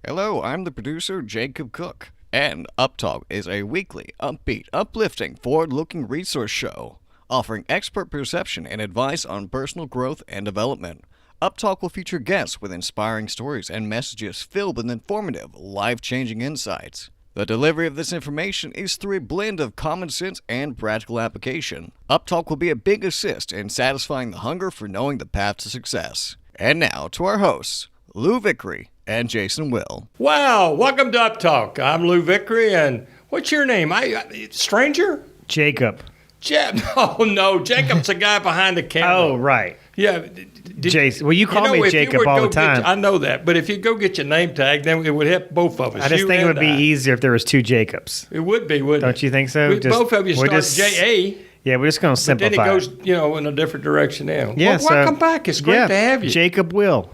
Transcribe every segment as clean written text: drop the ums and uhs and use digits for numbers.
Hello, I'm the producer, Jacob Cook, and UpTalk is a weekly, upbeat, uplifting, forward-looking resource show, offering expert perception and advice on personal growth and development. UpTalk will feature guests with inspiring stories and messages filled with informative, life-changing insights. The delivery of this information is through a blend of common sense and practical application. UpTalk will be a big assist in satisfying the hunger for knowing the path to success. And now to our hosts, Lou Vickery and Jason Will. Wow, welcome to UpTalk. I'm Lou Vickery, and what's your name? Stranger? Jacob. Oh, no, Jacob's the guy behind the camera. Oh, right. Yeah. Jason. Well, you call me Jacob all the time. I know that, but if you go get your name tag, then it would help both of us. I just think it would be easier if there was two Jacobs. It would be, wouldn't it? Don't you think so? Both of you start J.A. Yeah, we're just going to simplify. But then it goes, in a different direction now. Yeah, well, welcome back. It's great to have you. Jacob Will.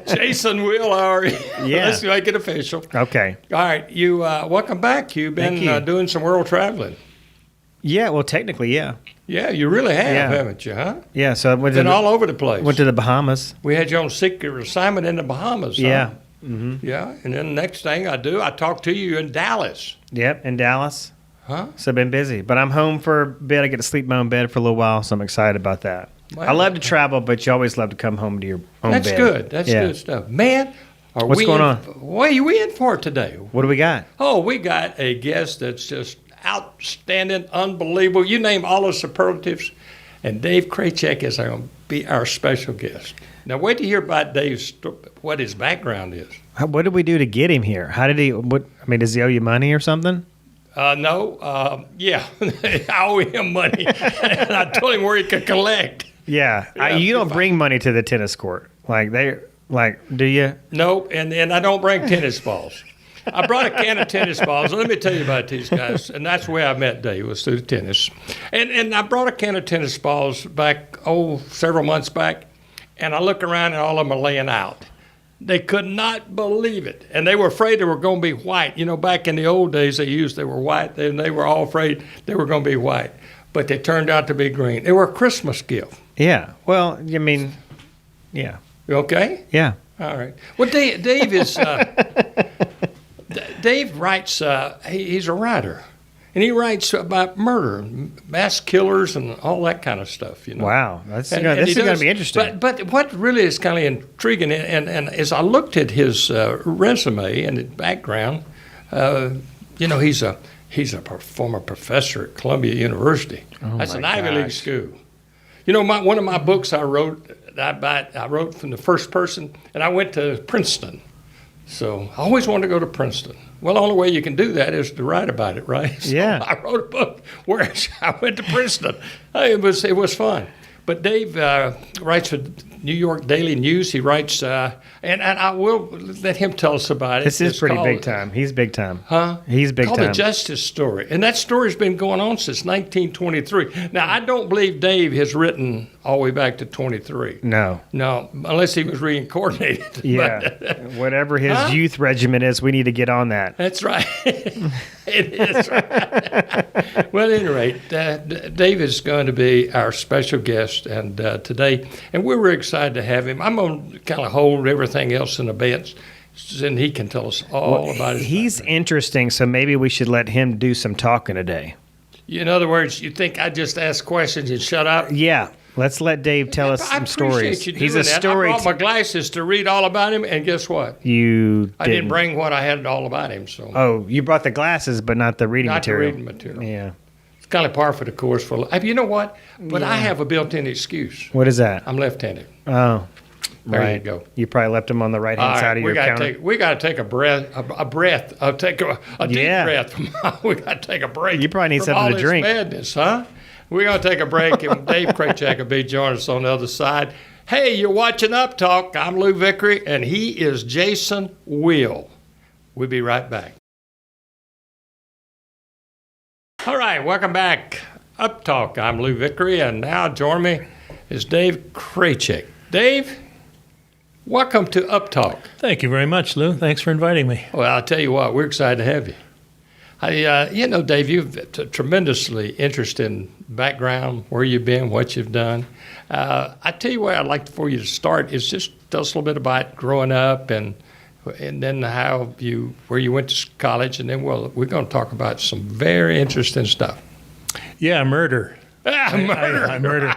Jason Will, let's make it official. Okay. All right, you welcome back. You've been doing some world traveling. Yeah, well, technically, yeah. Yeah, you really have, haven't you, huh? Yeah, so I went all over the place. Went to the Bahamas. We had you on secret assignment in the Bahamas. Yeah. Huh? Mm-hmm. Yeah, and then the next thing I talk to you in Dallas. Yep, in Dallas. Huh? So I've been busy, but I'm home for a bit. I get to sleep in my own bed for a little while, so I'm excited about that. Wow. I love to travel, but you always love to come home to your own bed. That's good. That's good stuff. Man, what's going on? What are we in for today? What do we got? Oh, we got a guest that's just outstanding, unbelievable. You name all the superlatives, and Dave Krajicek is going to be our special guest. Now, wait to hear about Dave's, what his background is. What did we do to get him here? How did he, does he owe you money or something? No. Yeah, I owe him money. And I told him where he could collect. Yeah. You don't bring money to the tennis court. Do you? No, and I don't bring tennis balls. I brought a can of tennis balls. Let me tell you about these guys. And that's where I met Dave, was through tennis. And I brought a can of tennis balls back, several months back. And I look around and all of them are laying out. They could not believe it. And they were afraid they were going to be white. You know, back in the old days, they were white. And they were all afraid they were going to be white. But they turned out to be green. They were a Christmas gift. Yeah. Well, yeah. You okay? Yeah. All right. Well, Dave is... Dave writes, he's a writer, and he writes about murder, mass killers, and all that kind of stuff, Wow, this is going to be interesting. But what really is kind of intriguing, and as I looked at his resume and his background, he's a former professor at Columbia University. That's an Ivy League school. One of my books I wrote from the first person, and I went to Princeton. So I always wanted to go to Princeton. Well, the only way you can do that is to write about it, right? So yeah. I wrote a book where I went to Princeton. It was fun. But Dave writes for New York Daily News. He writes, and I will let him tell us about it. This is pretty big time. He's big time. Huh? He's big time. Called The Justice Story. And that story's been going on since 1923. Now, I don't believe Dave has written all the way back to 23. No, unless he was reincarnated. Yeah, whatever his youth regimen is, we need to get on that. That's right. It is right. Well, at any rate, Dave is going to be our special guest and today, and we were excited to have him. I'm going to kind of hold everything else in abeyance, and he can tell us all about it. He's interesting, so maybe we should let him do some talking today. In other words, you think I just ask questions and shut up? Yeah. Let's let Dave tell us some stories. He's a story. I brought my glasses to read all about him, and guess what? I didn't bring what I had all about him. So. Oh, you brought the glasses, but not the reading material. Not the reading material. Yeah. It's kind of par for the course for. You know what? But I have a built-in excuse. What is that? I'm left-handed. Oh. There you go. You probably left him on the right-hand side of your counter. We got to take a breath. Take a deep breath. We got to take a break. You probably need something to drink. Madness, huh? We're going to take a break, and Dave Krajicek will be joining us on the other side. Hey, you're watching UpTalk. I'm Lou Vickery, and he is Jason Will. We'll be right back. All right, welcome back. UpTalk. I'm Lou Vickery, and now join me is Dave Krajicek. Dave, welcome to UpTalk. Thank you very much, Lou. Thanks for inviting me. Well, I'll tell you what, we're excited to have you. Dave, you've a tremendously interesting background, where you've been, what you've done. I tell you what I'd like for you to start is just tell us a little bit about growing up and then where you went to college, and then we're going to talk about some very interesting stuff. Yeah, murder. Murder. I murder,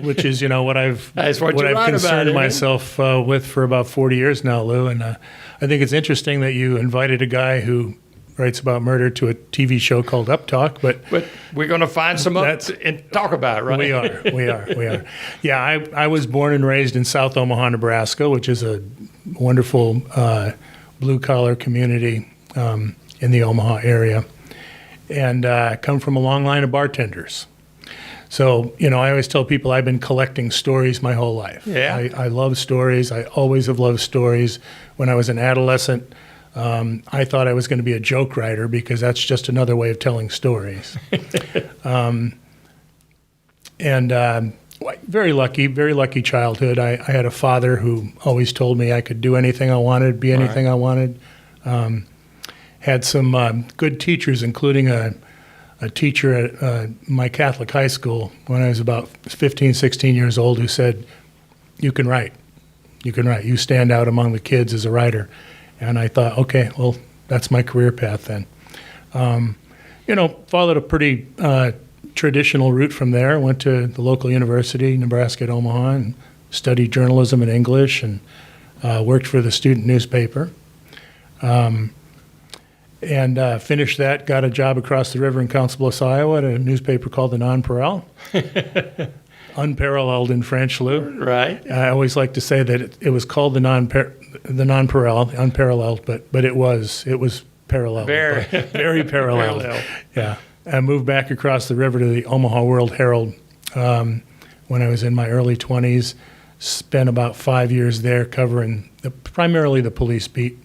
which is what I've That's what you write concerned about, myself with for about 40 years now, Lou. And I think it's interesting that you invited a guy who writes about murder to a TV show called UPTalk, but we're going to find some up and talk about it, right? We are. Yeah, I was born and raised in South Omaha, Nebraska, which is a wonderful blue-collar community in the Omaha area, and come from a long line of bartenders. So, I always tell people I've been collecting stories my whole life. Yeah. I love stories. I always have loved stories. When I was an adolescent, I thought I was going to be a joke writer because that's just another way of telling stories. Very lucky childhood. I had a father who always told me I could do anything I wanted, be anything I wanted. Had some good teachers, including a teacher at my Catholic high school when I was about 15, 16 years old who said, you can write. You stand out among the kids as a writer. And I thought, okay, well, that's my career path then. Followed a pretty traditional route from there. Went to the local university, Nebraska at Omaha, and studied journalism and English, and worked for the student newspaper. Finished that, got a job across the river in Council Bluffs, Iowa, at a newspaper called the Non-Pareil. Unparalleled in French, Lou. Right. I always like to say that it was called the Non-Pareil, unparalleled, but it was parallel. Very parallel. Yeah. I moved back across the river to the Omaha World Herald when I was in my early 20s. Spent about 5 years there covering primarily the police beat.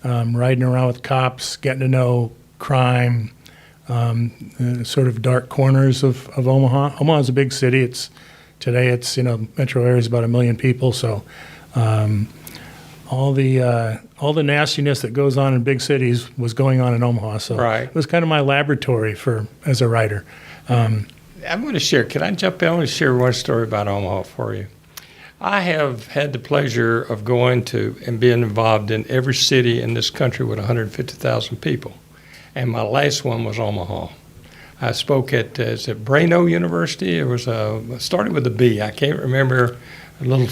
Riding around with cops, getting to know crime, sort of dark corners of Omaha. Omaha's a big city. Today metro area is about 1 million people. So all the nastiness that goes on in big cities was going on in Omaha. So it was kind of my laboratory as a writer. I'm going to share. Can I jump in? I want to share one story about Omaha for you. I have had the pleasure of going to and being involved in every city in this country with 150,000 people. And my last one was Omaha. I spoke at Brano University. It was started with a B. I can't remember a little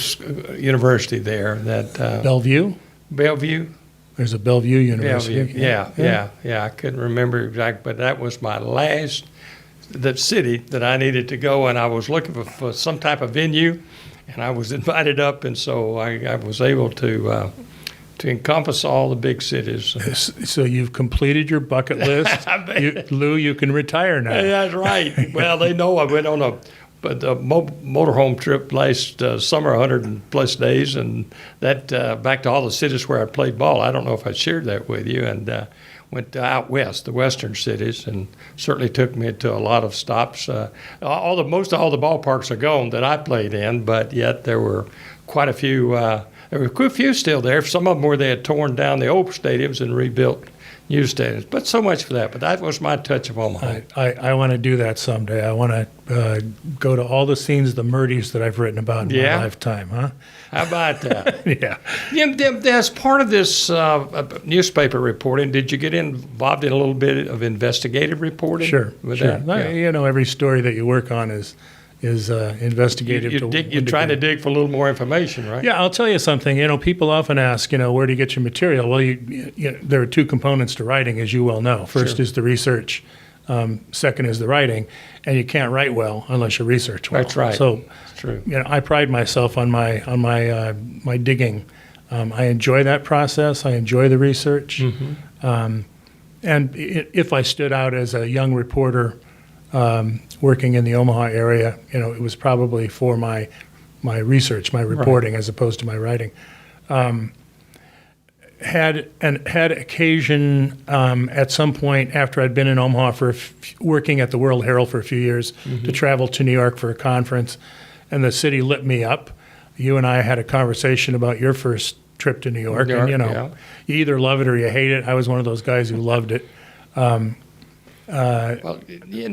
university there. Bellevue? Bellevue. There's a Bellevue University. Bellevue. Yeah. I couldn't remember exactly, but that was my last city that I needed to go, and I was looking for some type of venue. And I was invited up, and so I was able to encompass all the big cities. So you've completed your bucket list. Lou, you can retire now. That's right. Well, they know I went on a motorhome trip last summer, 100+ days, and that back to all the cities where I played ball. I don't know if I shared that with you, and went out west, the western cities, and certainly took me to a lot of stops. Most of all the ballparks are gone that I played in, but yet there were quite a few. There were quite a few still there. Some of them where they had torn down the old stadiums and rebuilt new stadiums. But so much for that. But that was my touch of Omaha. I want to do that someday. I want to go to all the scenes, the murdies that I've written about in my lifetime. Huh? How about that? Yeah. As part of this newspaper reporting, did you get involved in a little bit of investigative reporting? Sure. That? Yeah. Every story that you work on is investigative. You're trying to dig for a little more information, right? Yeah, I'll tell you something. People often ask, where do you get your material? Well, there are two components to writing, as you well know. First is the research. Second is the writing, and you can't write well unless you research well. That's right. So, that's true. I pride myself on my digging. I enjoy that process. I enjoy the research. Mm-hmm. And if I stood out as a young reporter working in the Omaha area, it was probably for my research, my reporting, as opposed to my writing. Had occasion at some point after I'd been in Omaha working at the World Herald for a few years to travel to New York for a conference, and the city lit me up. You and I had a conversation about your first trip to New York, and you either love it or you hate it. I was one of those guys who loved it. Well,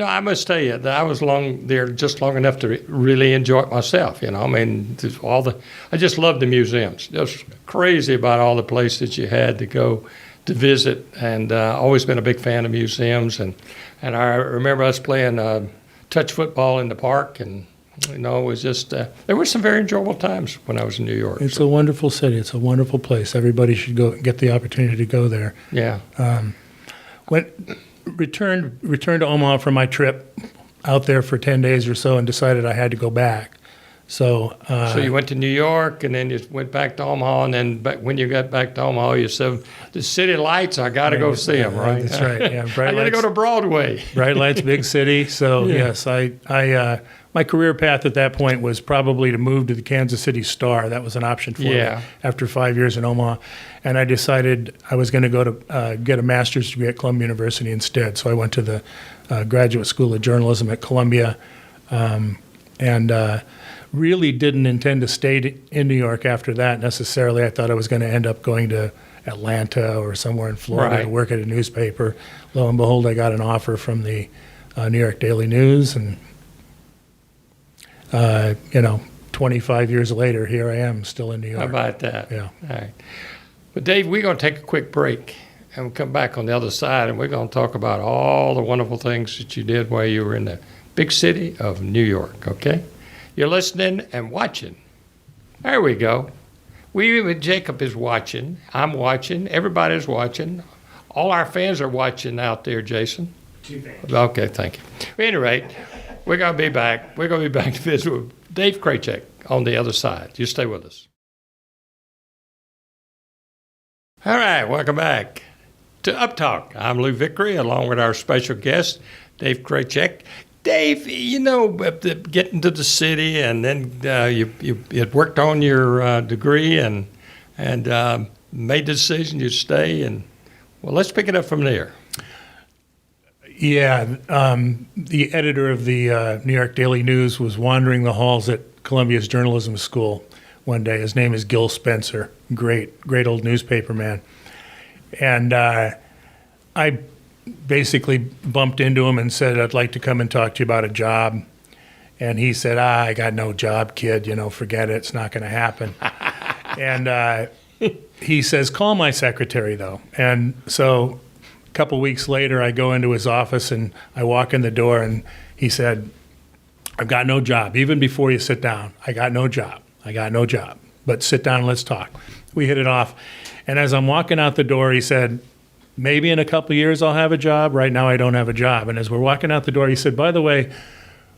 I must tell you that I was there just long enough to really enjoy it myself. I mean, I just loved the museums. Just crazy about all the places you had to go to visit, and always been a big fan of museums. And I remember us playing touch football in the park, and it was just there were some very enjoyable times when I was in New York. It's a wonderful city. It's a wonderful place. Everybody should get the opportunity to go there. Yeah. Returned to Omaha from my trip out there for 10 days or so and decided I had to go back. So you went to New York and then you went back to Omaha, and then when you got back to Omaha, you said, the city lights, I got to go see them, right? That's right, yeah. I got to go to Broadway. Bright lights, big city. So, yes, I my career path at that point was probably to move to the Kansas City Star. That was an option for me after 5 years in Omaha. And I decided I was going to go to get a master's degree at Columbia University instead. So I went to the Graduate School of Journalism at Columbia, and really didn't intend to stay in New York after that necessarily. I thought I was going to end up going to Atlanta or somewhere in Florida to work at a newspaper. Lo and behold, I got an offer from the New York Daily News, and 25 years later, here I am still in New York. How about that? Yeah. All right. But Dave, we're going to take a quick break, and we'll come back on the other side, and we're going to talk about all the wonderful things that you did while you were in the big city of New York, okay? You're listening and watching. There we go. Jacob is watching. I'm watching. Everybody's watching. All our fans are watching out there, Jason. 2 fans. Okay, thank you. At any rate, we're going to be back. We're going to be back to visit with Dave Krajicek on the other side. You stay with us. All right, welcome back to UpTalk. I'm Lou Vickery, along with our special guest, Dave Krajicek. Dave, getting to the city, and then you had worked on your degree and made the decision to stay. And well, let's pick it up from there. Yeah, the editor of the New York Daily News was wandering the halls at Columbia's journalism school one day. His name is Gil Spencer, great old newspaper man. And I basically bumped into him and said, I'd like to come and talk to you about a job. And he said, I got no job, kid. Forget it. It's not going to happen. And he says, call my secretary, though. And so a couple weeks later, I go into his office and I walk in the door, and he said, I've got no job. Even before you sit down, I got no job. But sit down and let's talk. We hit it off. And as I'm walking out the door, he said, maybe in a couple of years I'll have a job. Right now I don't have a job. And as we're walking out the door, he said, by the way,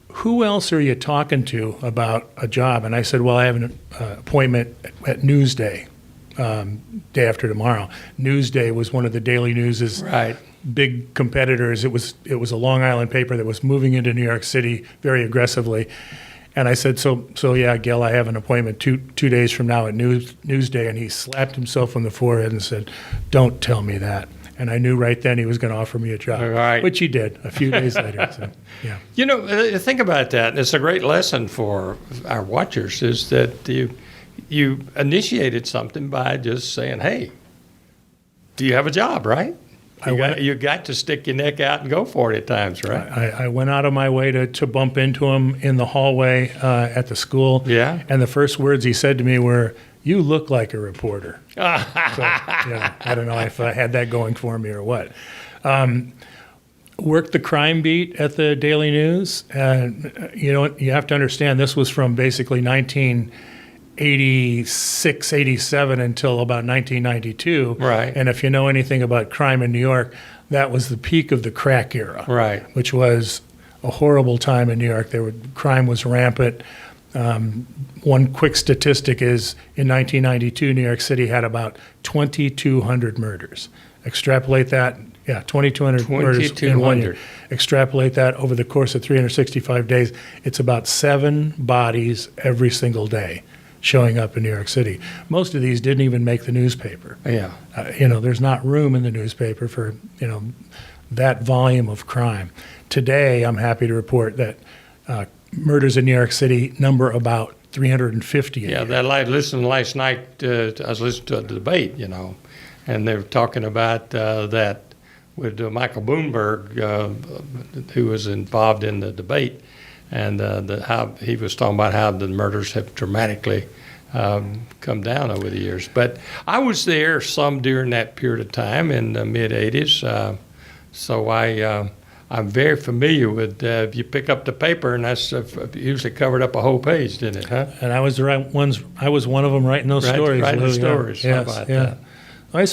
who else are you talking to about a job? And I said, well, I have an appointment at Newsday, day after tomorrow. Newsday was one of the Daily News's big competitors. It was a Long Island paper that was moving into New York City very aggressively. And I said, so yeah, Gil, I have an appointment two days from now at Newsday. And he slapped himself on the forehead and said, don't tell me that. And I knew right then he was going to offer me a job, which he did a few days later. So, yeah. Think about that. It's a great lesson for our watchers, is that you initiated something by just saying, hey, do you have a job, right? You got to stick your neck out and go for it at times, right? I went out of my way to bump into him in the hallway at the school. Yeah. And the first words he said to me were, you look like a reporter. So, I don't know if I had that going for me or what. Worked the crime beat at the Daily News. And, you have to understand, this was from basically 1986, 87 until about 1992. Right. And if you know anything about crime in New York, that was the peak of the crack era. Right. Which was a horrible time in New York. Crime was rampant. One quick statistic is in 1992, New York City had about 2,200 murders. Extrapolate that, 2,200 murders in 1 year. Extrapolate that over the course of 365 days, it's about 7 bodies every single day showing up in New York City. Most of these didn't even make the newspaper. Yeah. There's not room in the newspaper for, that volume of crime. Today, I'm happy to report that murders in New York City number about 350 a year. I listened last night. I was listening to a debate, and they were talking about that with Michael Bloomberg, who was involved in the debate, and how he was talking about how the murders have dramatically come down over the years. But I was there some during that period of time in the mid '80s, so I'm very familiar with. If you pick up the paper, and that's usually covered up a whole page, didn't it? Huh? And I was I was one of them writing those stories. Writing the Lou, stories. Yeah. How about yeah. that? I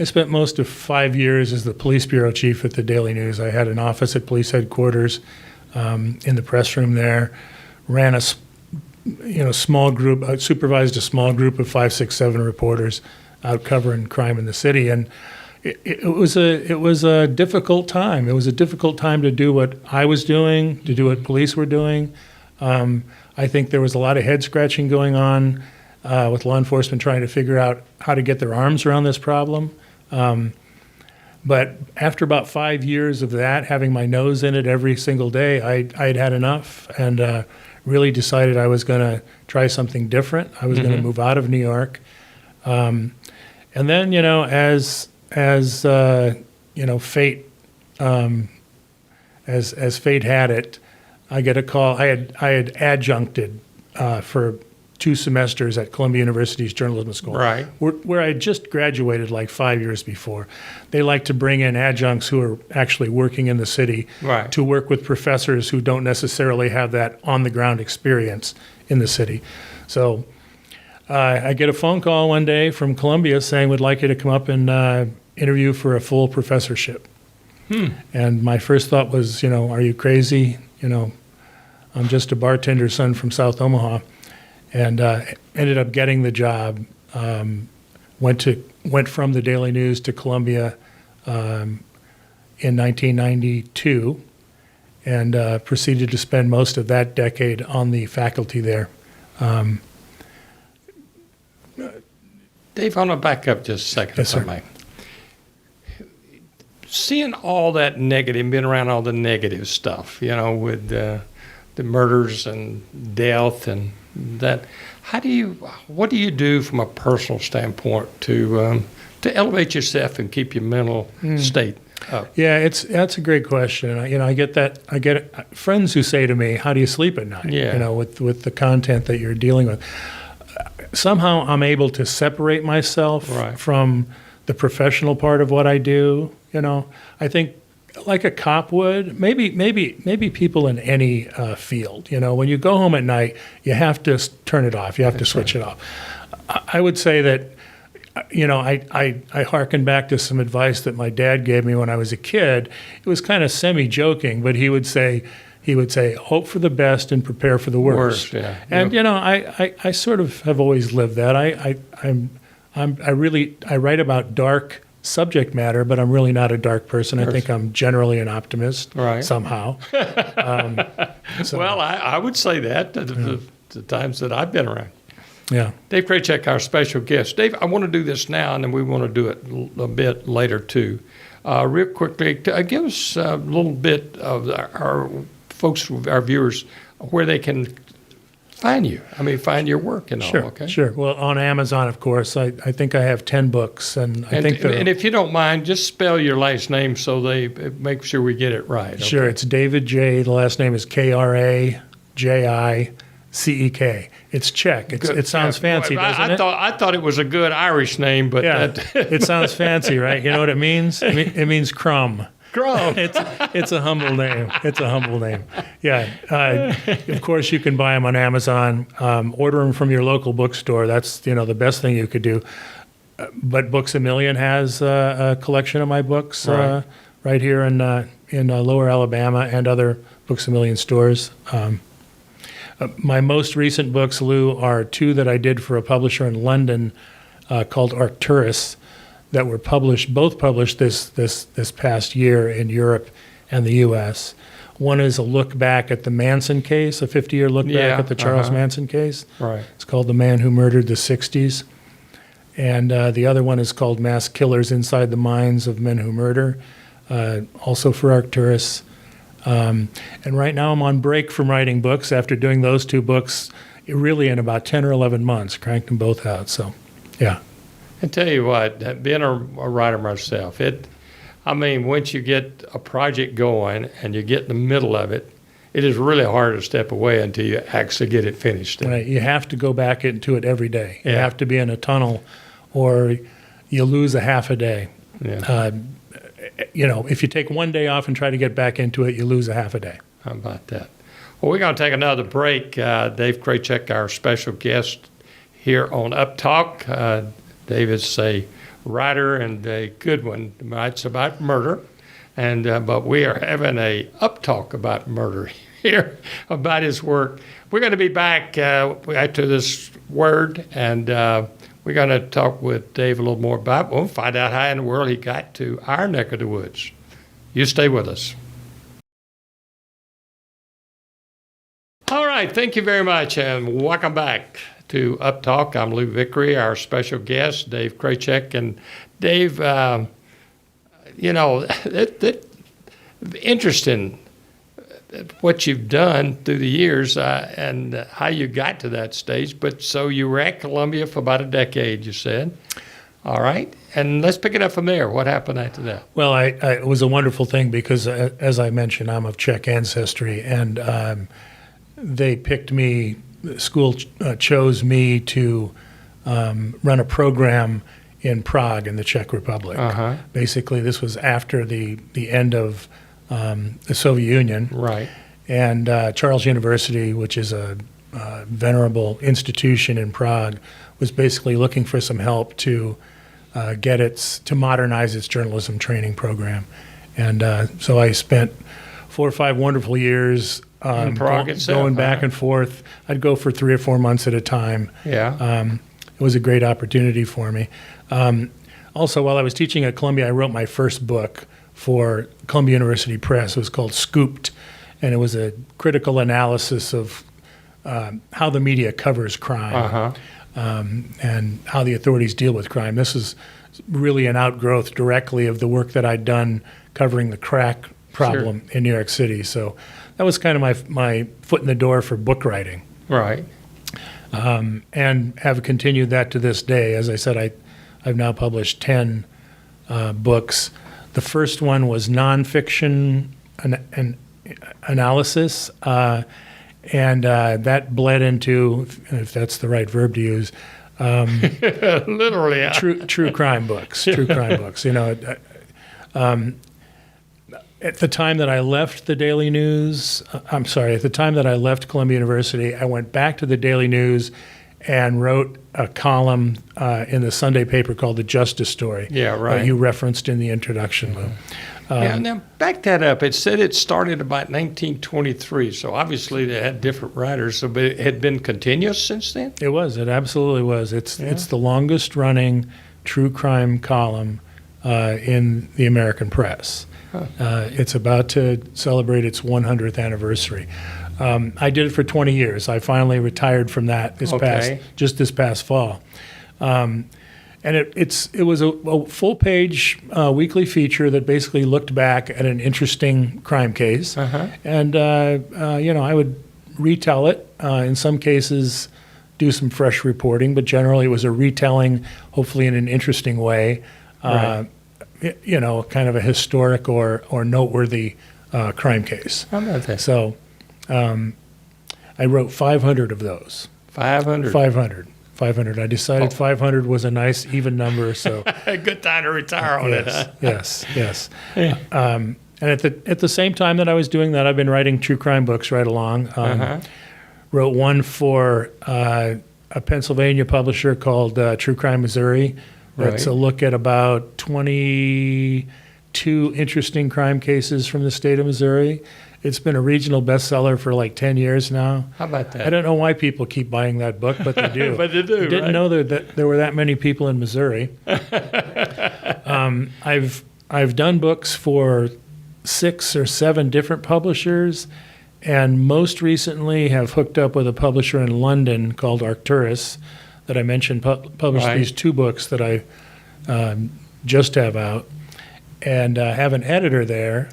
spent most of 5 years as the police bureau chief at the Daily News. I had an office at police headquarters, in the press room there. Ran a small group, supervised a small group of 5, 6, 7 reporters out covering crime in the city, and it was a difficult time. It was a difficult time to do what I was doing, to do what police were doing. I think there was a lot of head scratching going on with law enforcement trying to figure out how to get their arms around this problem. But after about 5 years of that, having my nose in it every single day, I'd had enough, and really decided I was going to try something different. I was going to move out of New York. And then, as fate, as fate had it, I get a call. I had adjuncted for 2 semesters at Columbia University's journalism school, Right. where I had just graduated like 5 years before. They like to bring in adjuncts who are actually working in the city Right. to work with professors who don't necessarily have that on-the-ground experience in the city. So I get a phone call one day from Columbia saying, "We'd like you to come up and interview for a full professorship." And my first thought was, are you crazy? I'm just a bartender's son from South Omaha. And ended up getting the job. Went from the Daily News to Columbia in 1992, and proceeded to spend most of that decade on the faculty there. Dave, I want to back up just a second, Yes, if I sir. may. Seeing all that negative, being around all the negative stuff, with the murders and death and that, what do you do from a personal standpoint to elevate yourself and keep your mental state up? Yeah, that's a great question. I get that. I get friends who say to me, "How do you sleep at night?" Yeah. With the content that you're dealing with. Somehow I'm able to separate myself Right. from the professional part of what I do. I think like a cop would, maybe people in any field. When you go home at night, you have to turn it off. You have to switch it off. I would say that, I hearken back to some advice that my dad gave me when I was a kid. It was kind of semi-joking, but he would say, hope for the best and prepare for the worst. Yeah. And I sort of have always lived that. I write about dark subject matter, but I'm really not a dark person. I think I'm generally an optimist, Right. somehow. Well, I would say that the times that I've been around. Yeah. Dave Krajicek, our special guest. Dave, I want to do this now, and then we want to do it a bit later too. Real quickly, give us a little bit of our folks, our viewers, where they can find you. Find your work and all. Sure. Okay. Sure. Well, on Amazon, of course. I think I have 10 books, and I think and if you don't mind, just spell your last name so they make sure we get it right. Okay? Sure. It's David J. The last name is Krajicek. It's Czech. It sounds fancy, doesn't it? I thought it was a good Irish name, but Yeah. It sounds fancy, right? You know what it means? It means crumb. Crumb. It's a humble name. It's a humble name. Yeah. Of course, you can buy them on Amazon. Order them from your local bookstore. That's the best thing you could do. But Books A Million has a collection of my books right here in Lower Alabama and other Books A Million stores. My most recent books, Lou, are 2 that I did for a publisher in London called Arcturus, that were both published this past year in Europe and the U.S. One is a look back at the Manson case, a 50-year look back at the Charles Manson case. Right. It's called The Man Who Murdered the 60s. And the other one is called Mass Killers Inside the Minds of Men Who Murder, also for Arcturus. And right now I'm on break from writing books after doing those 2 books really in about 10 or 11 months, cranked them both out. So, yeah. I tell you what, being a writer myself, I mean, once you get a project going and you get in the middle of it, it is really hard to step away until you actually get it finished. Right. You have to go back into it every day. You Yeah. have to be in a tunnel, or you lose a half a day. Yeah. If you take one day off and try to get back into it, you lose a half a day. How about that? Well, we're going to take another break. Dave Krajicek, our special guest here on UpTalk. David's a writer and a good one. It's about murder. But we are having a UpTalk about murder here, about his work. We're going to be back after this word, and we're going to talk with Dave a little more about it. We'll find out how in the world he got to our neck of the woods. You stay with us. All right, thank you very much, and welcome back to UpTalk. I'm Lou Vickery, our special guest, Dave Krajicek. And Dave, interesting what you've done through the years and how you got to that stage. But so you were at Columbia for about a decade, you said. All right. And let's pick it up from there. What happened after that? Well, it was a wonderful thing because, as I mentioned, I'm of Czech ancestry, and they picked me. The school chose me to run a program in Prague in the Czech Republic. Uh-huh. Basically, this was after the end of the Soviet Union. Right. And Charles University, which is a venerable institution in Prague, was basically looking for some help to to modernize its journalism training program. And so I spent 4 or 5 wonderful years in Prague itself, going back and forth. I'd go for 3 or 4 months at a time. Yeah. It was a great opportunity for me. Also, while I was teaching at Columbia, I wrote my first book for Columbia University Press. It was called Scooped, and it was a critical analysis of how the media covers crime and how the authorities deal with crime. This is really an outgrowth directly of the work that I'd done covering the crack problem in New York City. So that was kind of my foot in the door for book writing. Right. And have continued that to this day. As I said, I've now published 10 books. The first one was nonfiction analysis, and that bled into, if that's the right verb to use, literally, yeah. true crime books. True crime books. At the time that I left the Daily News, at the time that I left Columbia University, I went back to the Daily News and wrote a column in the Sunday paper called The Justice Story. Yeah, right. You referenced in the introduction, Lou. Now, back that up. It said it started about 1923, so obviously they had different writers, but it had been continuous since then? It was. It absolutely was. It's the longest running true crime column in the American press. Huh. It's about to celebrate its 100th anniversary. I did it for 20 years. I finally retired from that this past fall. And it was a full-page weekly feature that basically looked back at an interesting crime case. And, I would retell it, in some cases do some fresh reporting, but generally it was a retelling, hopefully in an interesting way. Right. Kind of a historic or noteworthy crime case. How about that? So I wrote 500 of those. 500. 500. I decided 500 was a nice even number. So a good time to retire on it. Huh? Yes. And at the same time that I was doing that, I've been writing true crime books right along. Wrote one for a Pennsylvania publisher called True Crime Missouri. That's a look at about 22 interesting crime cases from the state of Missouri. It's been a regional bestseller for like 10 years now. How about that? I don't know why people keep buying that book, but they do. But they do, Didn't know that there were that many people in Missouri. I've done books for 6 or 7 different publishers, and most recently have hooked up with a publisher in London called Arcturus that I mentioned published these 2 books that I just have out, and have an editor there.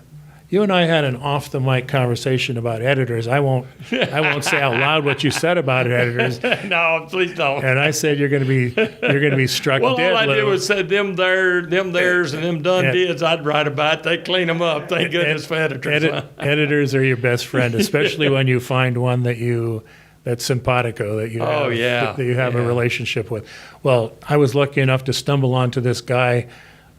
You and I had an off the mic conversation about editors. I won't say out loud what you said about editors. No, please don't. And I said you're going to be struck Well, dead. all I did Lou. was said them theirs, and them done And- dids I'd write about. They clean them up. Thank goodness for editors. Editors are your best friend, especially when you find one that's simpatico, that you Oh, have, yeah. that you have a Yeah. relationship with. Well, I was lucky enough to stumble onto this guy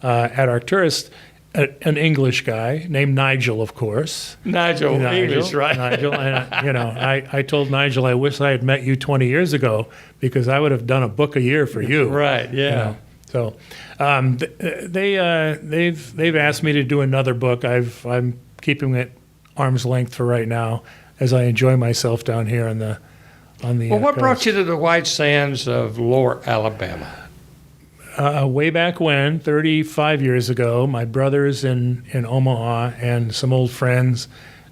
at Arcturus, an English guy named Nigel, of course. Nigel, English, right? Nigel, and I told Nigel I wish I had met you 20 years ago because I would have done a book a year for you. Right, yeah. You know. So they've asked me to do another book. I'm keeping it arm's length for right now as I enjoy myself down here on the. Well, what brought you to the white sands of Lower Alabama? Way back when, 35 years ago, my brothers in Omaha and some old friends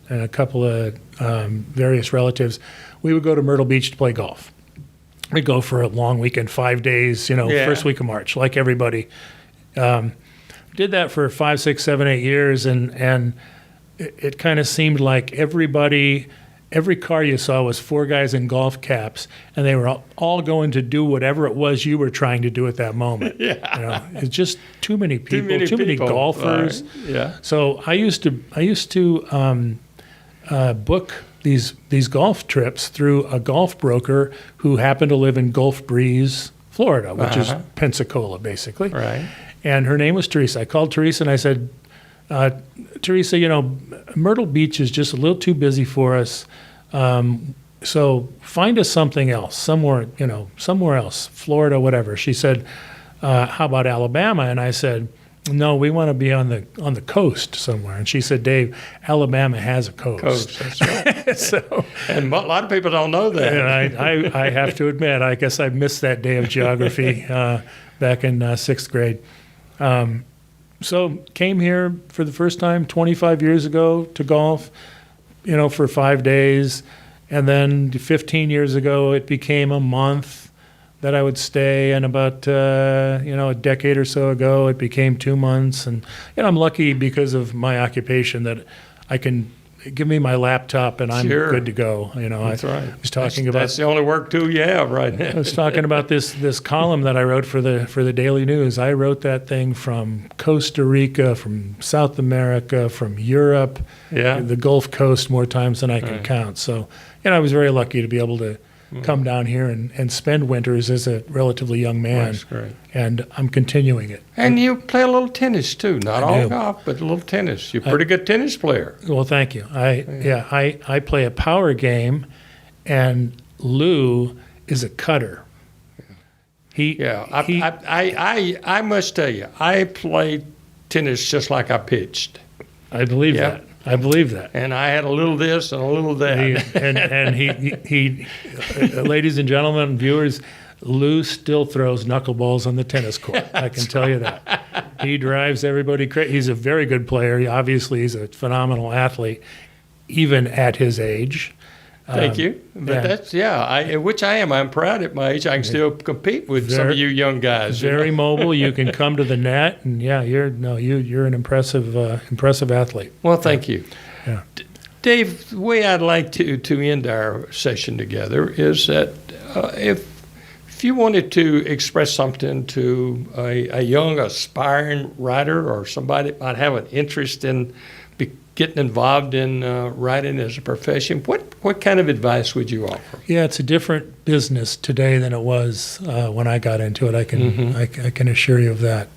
and a couple of various relatives, we would go to Myrtle Beach to play golf. We'd go for a long weekend, 5 days, first week of March, like everybody. Did that for 5, 6, 7, 8 years, and it kind of seemed like every car you saw was 4 guys in golf caps, and they were all going to do whatever it was you were trying to do at that moment. Yeah. It's just too many people, too many people. golfers. Right. Yeah. So I used to book these golf trips through a golf broker who happened to live in Gulf Breeze, Florida, which is Pensacola, basically. Right. And her name was Teresa. I called Teresa and I said, Teresa, Myrtle Beach is just a little too busy for us. So find us something else, somewhere else, Florida, whatever. She said, how about Alabama? And I said, no, we want to be on the coast somewhere. And she said, Dave, Alabama has a coast. That's right. So, And a lot of people don't know that. and I have to admit, I guess I missed that day of geography back in 6th grade. So came here for the first time 25 years ago to golf, for 5 days. And then 15 years ago, it became a month that I would stay. And about, a decade or so ago, it became 2 months. And, I'm lucky because of my occupation that I can give me my laptop and I'm Sure. good to go. That's right. I was talking about That's the only work tool you have right now. I was talking about this column that I wrote for the Daily News. I wrote that thing from Costa Rica, from South America, from Europe, Yeah. the Gulf Coast more times than I can count. So, I was very lucky to be able to come down here and spend winters as a relatively young man. That's great. And I'm continuing it. And you play a little tennis too. Not I all do. golf, but a little tennis. You're a pretty good tennis player. Well, thank you. I play a power game, and Lou is a cutter. I must tell you, I play tennis just like I pitched. I believe Yeah. that. I believe that. And I had a little this and a little that. He ladies and gentlemen, viewers, Lou still throws knuckleballs on the tennis court. I can tell you that. He drives everybody crazy. He's a very good player. He's a phenomenal athlete, even at his age. Thank you. But which I am. I'm proud at my age. I can still compete with some of you young guys. Very mobile. You can come to the net, and you're an impressive athlete. Well, thank you. Yeah. Dave, the way I'd like to end our session together is that if you wanted to express something to a young aspiring writer or somebody that might have an interest in getting involved in writing as a profession, what kind of advice would you offer? Yeah, it's a different business today than it was when I got into it. I can assure you of that.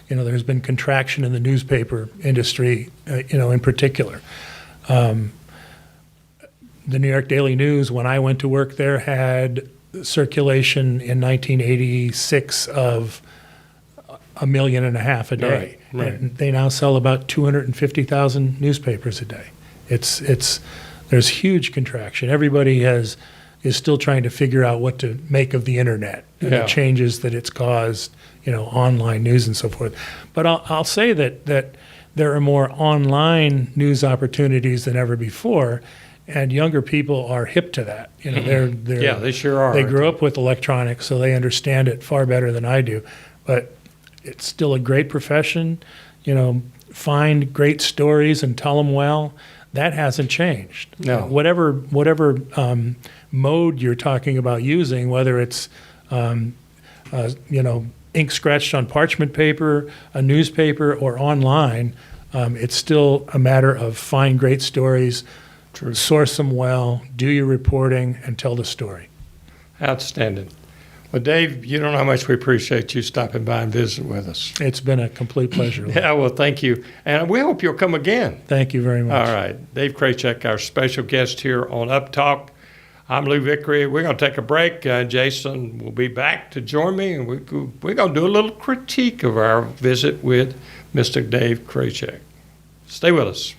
There's been contraction in the newspaper industry, in particular. The New York Daily News, when I went to work there, had circulation in 1986 of 1.5 million a day. Right. And they now sell about 250,000 newspapers a day. There's huge contraction. Everybody is still trying to figure out what to make of the internet and the changes that it's caused, online news and so forth. But I'll say that there are more online news opportunities than ever before, and younger people are hip to that. They sure are. They grew up with electronics, so they understand it far better than I do. But it's still a great profession. find great stories and tell them well, that hasn't changed. No. Whatever mode you're talking about using, whether it's ink scratched on parchment paper, a newspaper, or online, it's still a matter of find great stories, source them well, do your reporting, and tell the story. Outstanding. Well, Dave, you don't know how much we appreciate you stopping by and visiting with us. It's been a complete pleasure. Yeah, well, thank you. And we hope you'll come again. Thank you very much. All right. Dave Krajicek, our special guest here on UpTalk. I'm Lou Vickery. We're going to take a break. Jason will be back to join me, and we're going to do a little critique of our visit with Mr. Dave Krajicek. Stay with us.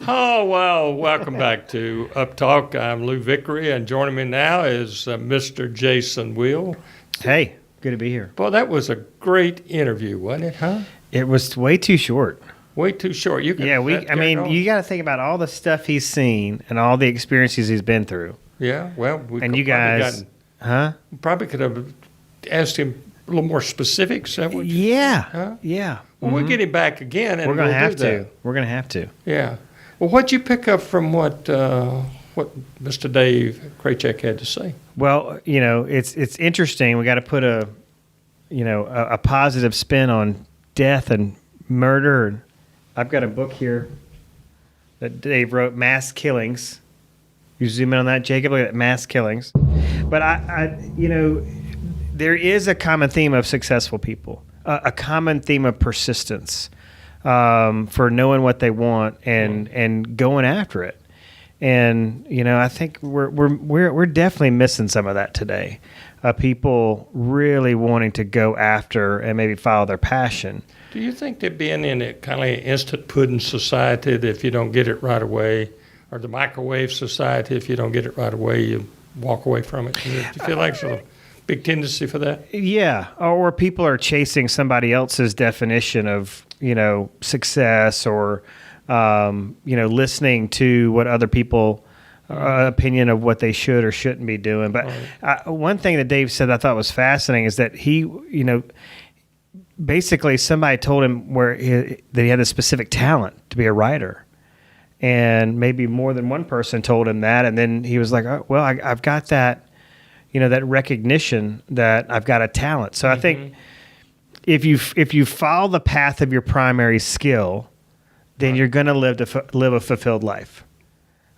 Oh, well, welcome back to UpTalk. I'm Lou Vickery, and joining me now is Mr. Jason Will. Hey, good to be here. Boy, that was a great interview, wasn't it, huh? It was way too short. Way too short. You you got to think about all the stuff he's seen and all the experiences he's been through. Yeah, well, and you guys, probably could have asked him a little more specifics. Yeah, huh? yeah. Well, we'll get him back again, and we're gonna have to. That. We're gonna have to. Yeah. Well, what'd you pick up from what Mr. Dave Krajicek had to say? Well, it's interesting. We got to put a positive spin on death and murder. I've got a book here that Dave wrote, Mass Killings. You zoom in on that, Jacob. Look at that, Mass Killings. But there is a common theme of successful people, a common theme of persistence. For knowing what they want and going after it, and I think we're definitely missing some of that today. People really wanting to go after and maybe follow their passion. Do you think that being in a kind of instant pudding society, that if you don't get it right away, or the microwave society, if you don't get it right away, you walk away from it? Do you feel like there's a big tendency for that? Yeah, or people are chasing somebody else's definition of success, or listening to what other people opinion of what they should or shouldn't be doing. But one thing that Dave said I thought was fascinating is that he basically somebody told him that he had a specific talent to be a writer, and maybe more than one person told him that, and then he was like, oh, well, I've got that that recognition that I've got a talent. So I think if you follow the path of your primary skill, then you're going to live a fulfilled life.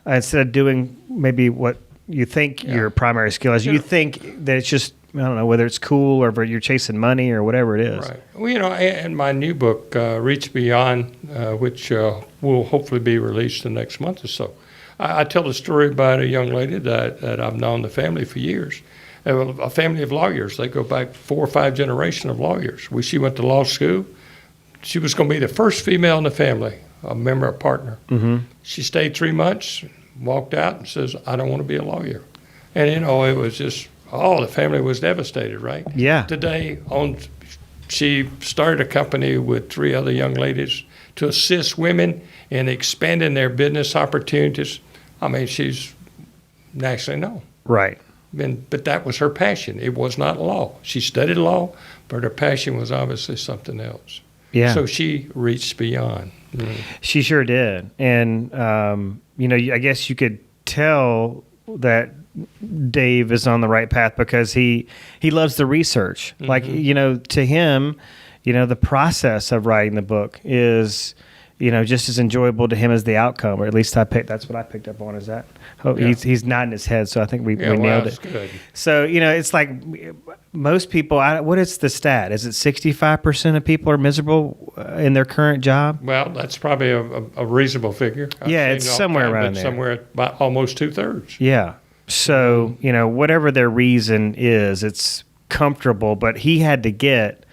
Instead of doing maybe what you think your primary skill is, you think that it's just, I don't know, whether it's cool or you're chasing money or whatever it is. Right. Well, in my new book, Reach Beyond, which will hopefully be released the next month or so, I tell the story about a young lady that I've known the family for years. A family of lawyers. They go back 4 or 5 generations of lawyers. She went to law school. She was going to be the first female in the family, a member, a partner. Mm-hmm. She stayed 3 months, walked out, and says, I don't want to be a lawyer. And, it was just, the family was devastated, right? Yeah. Today, she started a company with 3 other young ladies to assist women in expanding their business opportunities. I mean, she's nationally known. Right. But that was her passion. It was not law. She studied law, but her passion was obviously something else. Yeah. So she reached beyond. She sure did. And, I guess you could tell that Dave is on the right path because he loves the research. Mm-hmm. Like, to him, the process of writing the book is, just as enjoyable to him as the outcome, or at least that's what I picked up on. Is that he's nodding his head, so I think we nailed it. Good. So it's like most people. What is the stat? Is it 65% of people are miserable in their current job? Well, that's probably a reasonable figure. It's somewhere around there. Somewhere at about almost 2/3. Yeah. So whatever their reason is, it's comfortable, but he had to get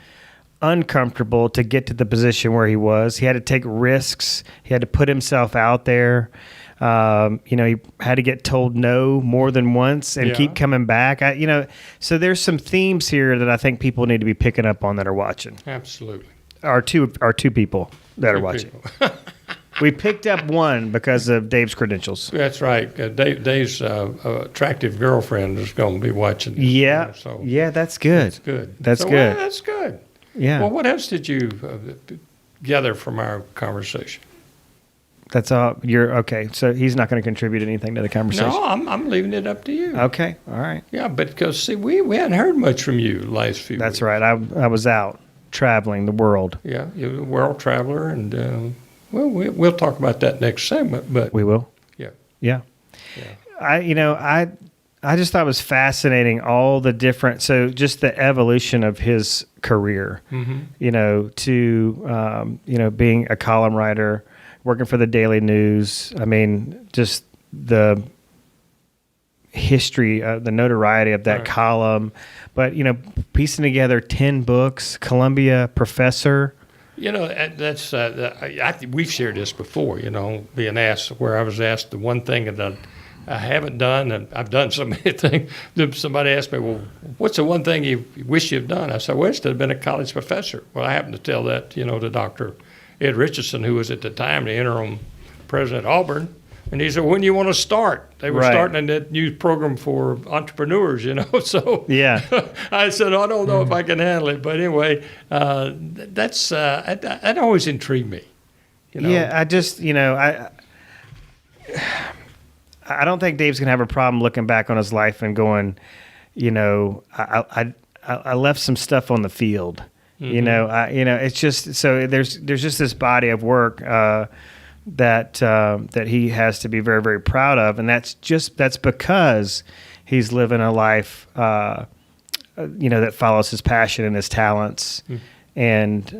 uncomfortable to get to the position where he was. He had to take risks. He had to put himself out there. He had to get told no more than once and keep coming back. So there's some themes here that I think people need to be picking up on that are watching. Absolutely. Our two people that are watching. We picked up one because of Dave's credentials. That's right. Dave's attractive girlfriend is going to be watching this. Yeah. So yeah, that's good. That's good. That's good. Well, that's good. Yeah. Well, what else did you gather from our conversation? That's all. You're okay. So he's not going to contribute anything to the conversation. No, I'm leaving it up to you. Okay. All right. Yeah, but because see, we hadn't heard much from you the last few. That's weeks. right. I was out traveling the world. Yeah, you're a world traveler, and we'll talk about that next segment. But We will. yeah, Yeah. yeah. I just thought it was fascinating all the different. So just the evolution of his career. To being a column writer, working for the Daily News. I mean, just the history, the notoriety of that Right. column. But, piecing together 10 books, Columbia professor. That's we've shared this before. Being asked where I was asked the one thing that I haven't done, and I've done so many things. Somebody asked me, "Well, what's the one thing you wish you'd done?" I said, "Well, it's to have been a college professor." Well, I happened to tell that to Dr. Ed Richardson, who was at the time the interim president at Auburn, and he said, "When do you want to start?" They were Right. starting that new program for entrepreneurs, So Yeah. I said, "I don't know if I can handle it," but anyway, that always intrigued me. Yeah, I just, I don't think Dave's gonna have a problem looking back on his life and going, I left some stuff on the field. It's just so there's just this body of work that he has to be very, very proud of, and that's because he's living a life that follows his passion and his talents. And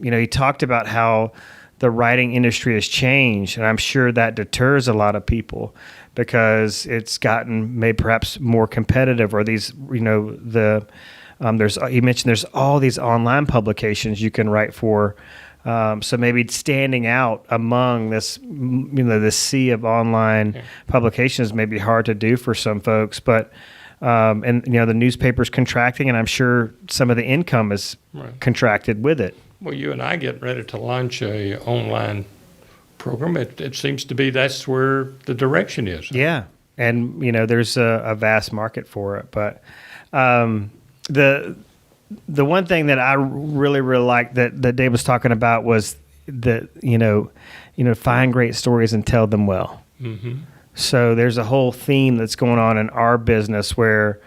he talked about how the writing industry has changed, and I'm sure that deters a lot of people because it's gotten maybe perhaps more competitive, or these he mentioned there's all these online publications you can write for. So maybe standing out among this, the sea of online publications may be hard to do for some folks, but the newspaper's contracting, and I'm sure some of the income is contracted with it. Well, you and I get ready to launch a online program. It seems to be that's where the direction is. Yeah, and there's a vast market for it. But the one thing that I really liked that Dave was talking about was that find great stories and tell them well. Mm-hmm. So there's a whole theme that's going on in our business where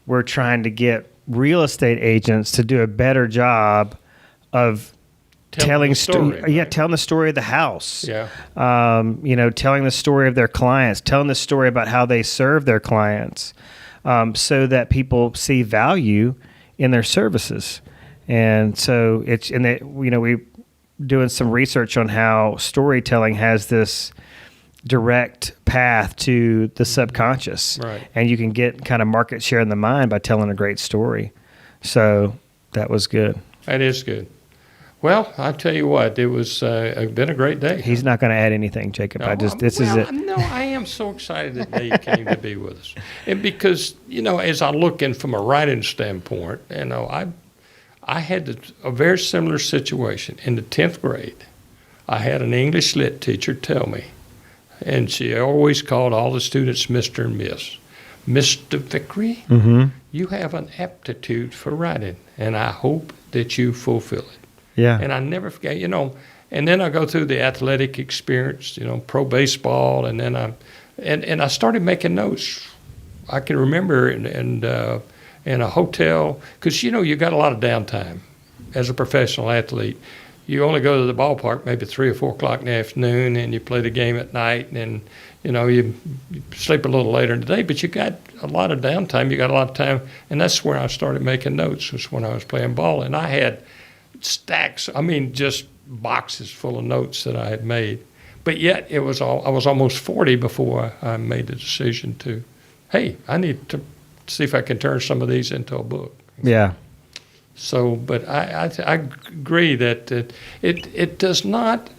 we're trying to get real estate agents to do a better job of telling the story. Telling the story of the house. Yeah. Telling the story of their clients, telling the story about how they serve their clients, so that people see value in their services. And so we doing some research on how storytelling has this direct path to the subconscious. Right. And you can get kind of market share in the mind by telling a great story. So that was good. That is good. Well, I tell you what, it was been a great day. He's not going to add anything, Jacob. No, This is it. No, I am so excited that Dave came to be with us, and because as I look in from a writing standpoint, I had a very similar situation in the 10th grade. I had an English lit teacher tell me, and she always called all the students Mr. and Miss. Mr. Vickery, you have an aptitude for writing, and I hope that you fulfill it. Yeah. And I never forget, and then I go through the athletic experience, pro baseball, and then I started making notes. I can remember in a hotel, because, you got a lot of downtime as a professional athlete. You only go to the ballpark maybe 3 or 4 o'clock in the afternoon, and you play the game at night, and you sleep a little later in the day, but you got a lot of downtime. You got a lot of time, and that's where I started making notes, was when I was playing ball. And I had stacks, just boxes full of notes that I had made. But yet I was almost 40 before I made the decision to, hey, I need to see if I can turn some of these into a book. Yeah. So, but I agree that it does not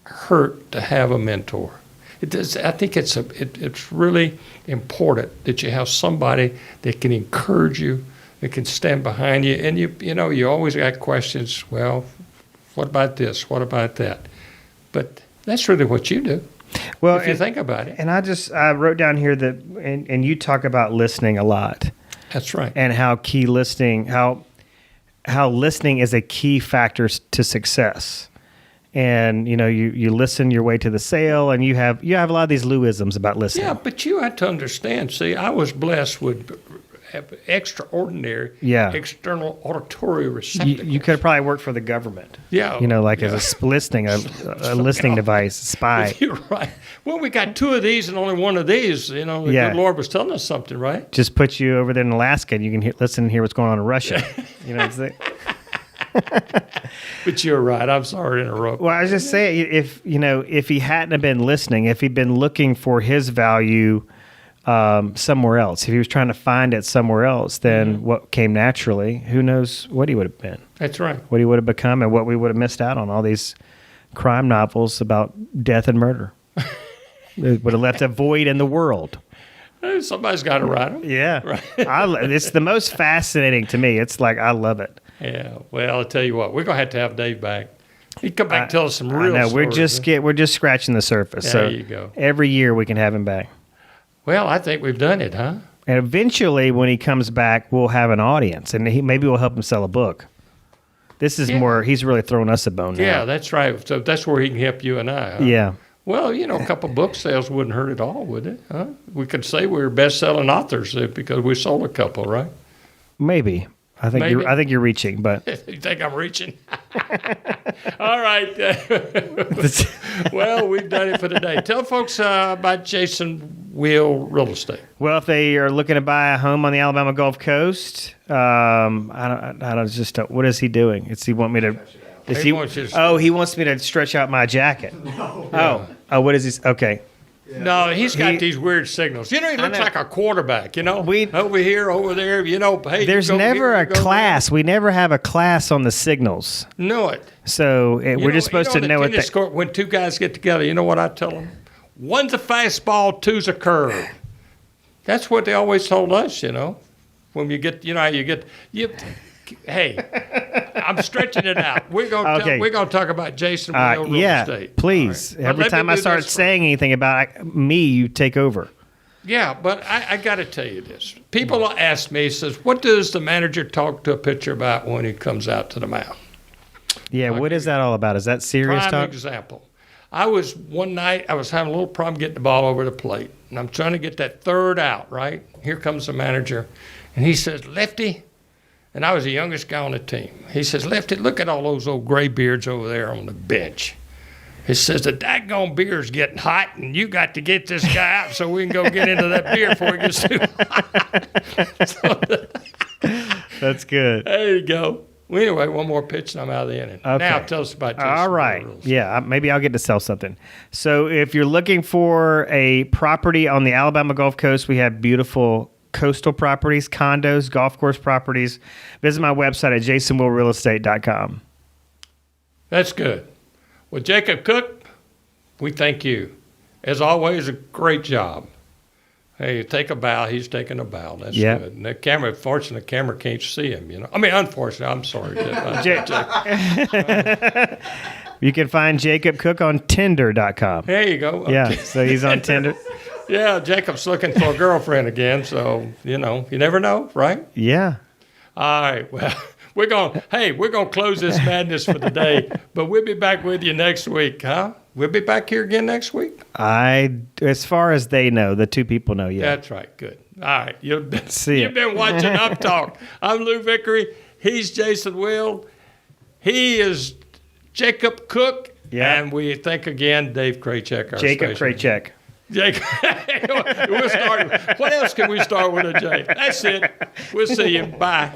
hurt to have a mentor. It does. I think it's really important that you have somebody that can encourage you, that can stand behind you, and you always got questions. Well, what about this? What about that? But that's really what you do. Well, if you think about it. And I wrote down here that, and you talk about listening a lot. That's right. And how key listening, how how listening is a key factor to success. And you listen your way to the sale, and you have a lot of these Louisms about listening. Yeah, but you have to understand. See, I was blessed with extraordinary external auditory receptacles. You could have probably worked for the government. Yeah, as a listening device, spy. You're right. Well, we got 2 of these and only 1 of these. The good Lord was telling us something, right? Just put you over there in Alaska, and you can listen and hear what's going on in Russia. But you're right. I'm sorry to interrupt. Well, I was just saying, if he hadn't have been listening, if he'd been looking for his value somewhere else, if he was trying to find it somewhere else, then what came naturally, who knows what he would have been. That's right. What he would have become, and what we would have missed out on, all these crime novels about death and murder. It would have left a void in the world. Somebody's got to write them. Yeah. Right. It's the most fascinating to me. It's like, I love it. Yeah. Well, I'll tell you what, we're going to have Dave back. He'd come back and tell us some real stories. We're just scratching the surface. There you go. Every year we can have him back. Well, I think we've done it, huh? And eventually, when he comes back, we'll have an audience, and maybe we'll help him sell a book. This is more, he's really throwing us a bone now. Yeah, that's right. So that's where he can help you and I. Huh? Yeah. Well, a couple book sales wouldn't hurt at all, would it? Huh? We could say we were best-selling authors because we sold a couple, right? Maybe. I think you're reaching, but you think I'm reaching? All right. Well, we've done it for today. Tell folks about Jason Will Real Estate. Well, if they are looking to buy a home on the Alabama Gulf Coast, I don't. What is he doing? Does he want me to? He wants me to stretch out my jacket. No. Oh, what is he? Okay. Yeah. No, he's got these weird signals. He looks like a quarterback, over here, over there, hey. There's never a class. We never have a class on the signals. Know it. So we're just supposed to know it. When 2 guys get together, you know what I tell them? 1's a fastball, 2's a curve. That's what they always told us, When you get, hey, I'm stretching it out. We're gonna talk about Jason Will Real Estate. Please. Right. Every time I start saying anything about me, you take over. Yeah, but I got to tell you this. People ask me, says, what does the manager talk to a pitcher about when he comes out to the mound? Yeah, what is that all about? Is that serious talk? Prime example. One night, I was having a little problem getting the ball over the plate, and I'm trying to get that 3rd out, right? Here comes the manager, and he says, Lefty. And I was the youngest guy on the team. He says, Lefty, look at all those old gray beards over there on the bench. He says, the daggone beer's getting hot, and you got to get this guy out so we can go get into that beer before it gets too hot. That's good. There you go. Well, anyway, one more pitch and I'm out of the inning. Okay. Now tell us about Jason. All right. Yeah, maybe I'll get to sell something. So if you're looking for a property on the Alabama Gulf Coast, we have beautiful coastal properties, condos, golf course properties. Visit my website at jasonwillrealestate.com. That's good. Well, Jacob Cook, we thank you. As always, a great job. Hey, take a bow. He's taking a bow. That's good. And the camera, fortunately, the camera can't see him, unfortunately, I'm sorry. You can find Jacob Cook on Tinder.com. There you go. Yeah, so he's on Tinder. Yeah, Jacob's looking for a girlfriend again, so, you never know, right? Yeah. All right, well, we're going to close this madness for the day, but we'll be back with you next week, huh? We'll be back here again next week? As far as they know, the 2 people know, yeah. That's right, good. All right, you've been watching UpTalk. I'm Lou Vickery. He's Jason Will. He is Jacob Cook. Yeah. And we thank again Dave Krajicek, our Jacob Krajicek. Jake, we'll start. What else can we start with a J? That's it. We'll see you. Bye.